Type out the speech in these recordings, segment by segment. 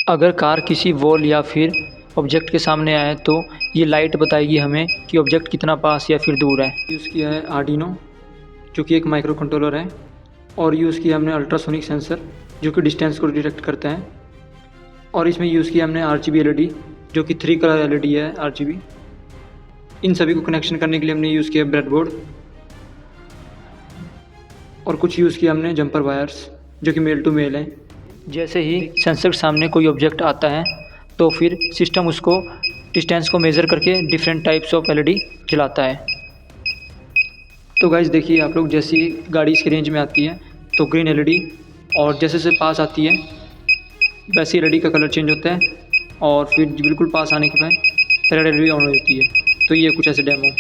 अगर कार किसी वॉल या फिर ऑब्जेक्ट के सामने आए तो ये लाइट बताएगी हमें कि ऑब्जेक्ट कितना पास या फिर दूर है। यूज़ किया है आर्डिनो जो कि एक माइक्रो कंट्रोलर है, और यूज़ किया हमने अल्ट्रासोनिक सेंसर जो कि डिस्टेंस को डिटेक्ट करता है, और इसमें यूज़ किया हमने RGB LED जो कि 3 कलर LED है RGB। इन सभी को कनेक्शन करने के लिए हमने यूज़ किया ब्रेडबोर्ड, और कुछ यूज़ किया हमने जंपर वायर्स जो कि मेल टू मेल हैं। जैसे ही सेंसर के सामने कोई ऑब्जेक्ट आता है तो फिर सिस्टम उसको डिस्टेंस को मेज़र करके डिफरेंट टाइप्स ऑफ LED जलाता है। तो गाइस देखिए आप लोग, जैसी गाड़ी इसकी रेंज में आती है तो ग्रीन LED, और जैसे जैसे पास आती है वैसे LED का कलर चेंज होता है, और फिर बिल्कुल पास आने के बाद रेड LED ऑन हो जाती है। तो ये कुछ ऐसे डेमो।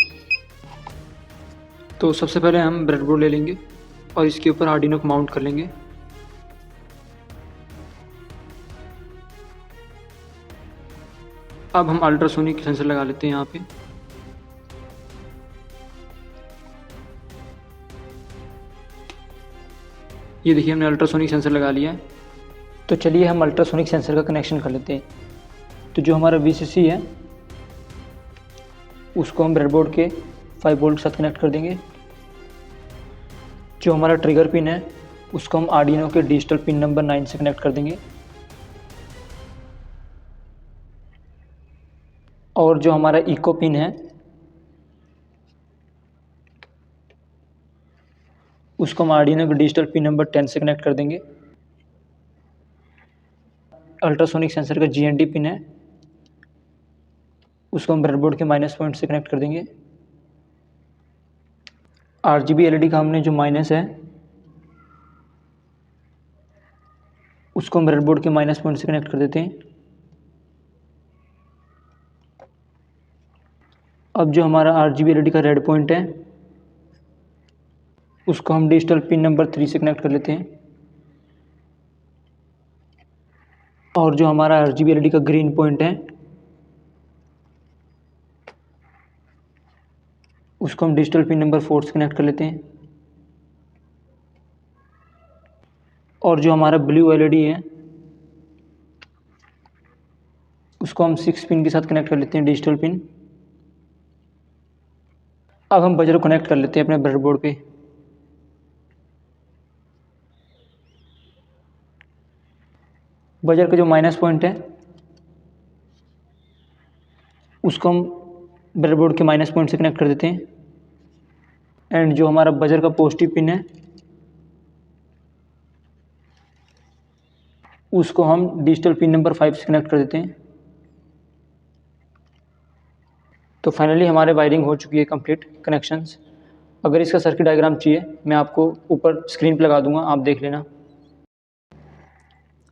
तो सबसे पहले हम ब्रेडबोर्ड ले लेंगे और इसके ऊपर आर्डिनो को माउंट कर लेंगे। अब हम अल्ट्रासोनिक सेंसर लगा लेते हैं यहाँ पे। ये देखिए हमने अल्ट्रासोनिक सेंसर लगा लिया है। तो चलिए हम अल्ट्रासोनिक सेंसर का कनेक्शन कर लेते हैं। तो जो हमारा VCC है उसको हम ब्रेडबोर्ड के 5 वोल्ट के साथ कनेक्ट कर देंगे। जो हमारा ट्रिगर पिन है उसको हम आर्डिनो के डिजिटल पिन नंबर 9 से कनेक्ट कर देंगे। और जो हमारा इको पिन है उसको हम आर्डिनो के डिजिटल पिन नंबर 10 से कनेक्ट कर देंगे। अल्ट्रासोनिक सेंसर का GND पिन है उसको हम ब्रेडबोर्ड के माइनस पॉइंट से कनेक्ट कर देंगे। RGB LED का हमने जो माइनस है उसको हम ब्रेडबोर्ड के माइनस पॉइंट से कनेक्ट कर देते हैं। अब जो हमारा RGB LED का रेड पॉइंट है उसको हम डिजिटल पिन नंबर 3 से कनेक्ट कर लेते हैं। और जो हमारा RGB LED का ग्रीन पॉइंट है उसको हम डिजिटल पिन नंबर 4 से कनेक्ट कर लेते हैं। और जो हमारा ब्लू LED है उसको हम 6 पिन के साथ कनेक्ट कर लेते हैं, डिजिटल पिन। अब हम बजर को कनेक्ट कर लेते हैं अपने ब्रेडबोर्ड पे। बजर का जो माइनस पॉइंट है उसको हम ब्रेडबोर्ड के माइनस पॉइंट से कनेक्ट कर देते हैं। एंड जो हमारा बजर का पॉजिटिव पिन है उसको हम डिजिटल पिन नंबर 5 से कनेक्ट कर देते हैं। तो फाइनली हमारे वायरिंग हो चुकी है कंप्लीट कनेक्शंस। अगर इसका सर्किट डायग्राम चाहिए मैं आपको ऊपर स्क्रीन पर लगा दूंगा, आप देख लेना।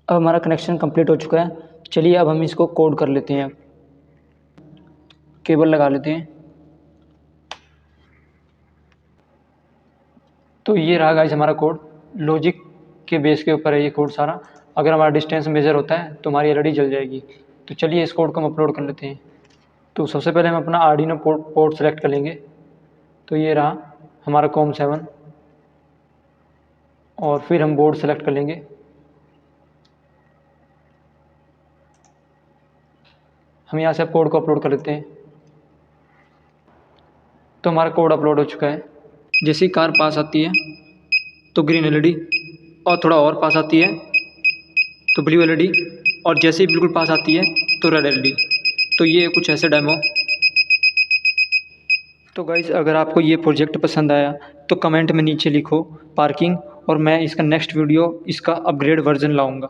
अब हमारा कनेक्शन कंप्लीट हो चुका है। चलिए अब हम इसको कोड कर लेते हैं। केबल लगा लेते हैं। तो ये रहा गाइस हमारा कोड। लॉजिक के बेस के ऊपर है ये कोड सारा। अगर हमारा डिस्टेंस मेजर होता है तो हमारी LED जल जाएगी। तो चलिए इस कोड को हम अपलोड कर लेते हैं। तो सबसे पहले हम अपना आर्डिनो पोर्ट सेलेक्ट कर लेंगे। तो ये रहा हमारा COM7, और फिर हम बोर्ड सेलेक्ट कर लेंगे। हम यहाँ से कोड को अपलोड कर लेते हैं। तो हमारा कोड अपलोड हो चुका है। जैसे ही कार पास आती है तो ग्रीन LED, और थोड़ा और पास आती है तो ब्लू LED, और जैसे ही बिल्कुल पास आती है तो रेड LED। तो ये कुछ ऐसे डेमो। तो गाइज़ अगर आपको ये प्रोजेक्ट पसंद आया तो कमेंट में नीचे लिखो पार्किंग, और मैं इसका नेक्स्ट वीडियो इसका अपग्रेड वर्जन लाऊंगा।